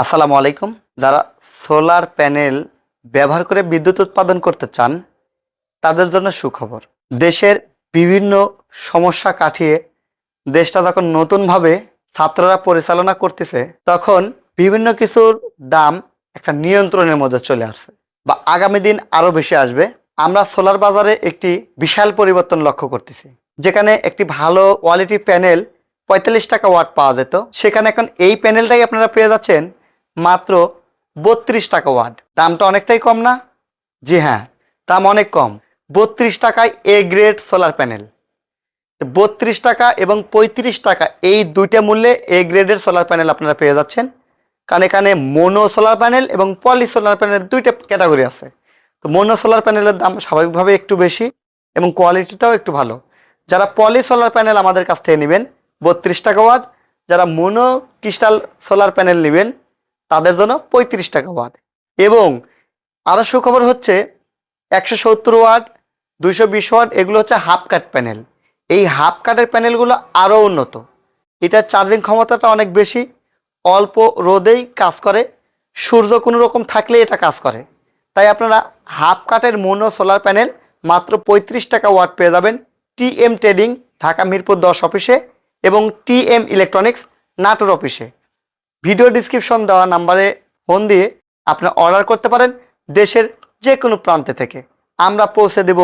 আসসালামু আলাইকুম। যারা সোলার প্যানেল ব্যবহার করে বিদ্যুৎ উৎপাদন করতে চান তাদের জন্য সুখবর। দেশের বিভিন্ন সমস্যা কাটিয়ে দেশটা যখন নতুনভাবে ছাত্ররা পরিচালনা করতেছে তখন বিভিন্ন কিছুর দাম একটা নিয়ন্ত্রণের মধ্যে চলে আসছে বা আগামী দিন আরও বেশি আসবে। আমরা সোলার বাজারে একটি বিশাল পরিবর্তন লক্ষ্য করতেছি। যেখানে একটি ভালো কোয়ালিটি প্যানেল ৪৫ টাকা ওয়াট পাওয়া যেত, সেখানে এখন এই প্যানেলটাই আপনারা পেয়ে যাচ্ছেন মাত্র ৩২ টাকা ওয়াট। দামটা অনেকটাই কম না? জি হ্যাঁ, দাম অনেক কম। ৩২ টাকায় এ গ্রেড সোলার প্যানেল। ৩২ টাকা এবং ৩৫ টাকা এই দুইটা মূল্যে এ গ্রেডের সোলার প্যানেল আপনারা পেয়ে যাচ্ছেন। কারণ এখানে মোনো সোলার প্যানেল এবং পলি সোলার প্যানেল দুইটা ক্যাটাগরি আছে। তো মোনো সোলার প্যানেলের দাম স্বাভাবিকভাবে একটু বেশি এবং কোয়ালিটিটাও একটু ভালো। যারা পলি সোলার প্যানেল আমাদের কাছ থেকে নেবেন ৩২ টাকা ওয়াট, যারা মোনো ক্রিস্টাল সোলার প্যানেল নেবেন তাদের জন্য ৩৫ টাকা ওয়াট। এবং আরও সুখবর হচ্ছে ১৭০ ওয়াট, ২২০ ওয়াট এগুলো হচ্ছে হাফ কাট প্যানেল। এই হাফ কাটের প্যানেলগুলো আরও উন্নত। এটার চার্জিং ক্ষমতাটা অনেক বেশি, অল্প রোদেই কাজ করে, সূর্য কোনো রকম থাকলে এটা কাজ করে। তাই আপনারা হাফ কাটের মোনো সোলার প্যানেল মাত্র ৩৫ টাকা ওয়াট পেয়ে যাবেন টিএম ট্রেডিং ঢাকা মিরপুর ১০ অফিসে এবং টিএম ইলেকট্রনিক্স নাটোর অফিসে। ভিডিও ডিসক্রিপশন দেওয়া নাম্বারে ফোন দিয়ে আপনারা অর্ডার করতে পারেন দেশের যে কোনো প্রান্তে থেকে। আমরা পৌঁছে দেব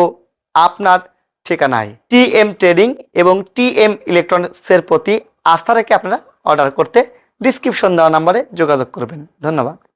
আপনার ঠিকানায়। টিএম ট্রেডিং এবং টিএম ইলেকট্রনিক্সের প্রতি আস্থা রেখে আপনারা অর্ডার করতে ডিসক্রিপশন দেওয়া নাম্বারে যোগাযোগ করবেন। ধন্যবাদ।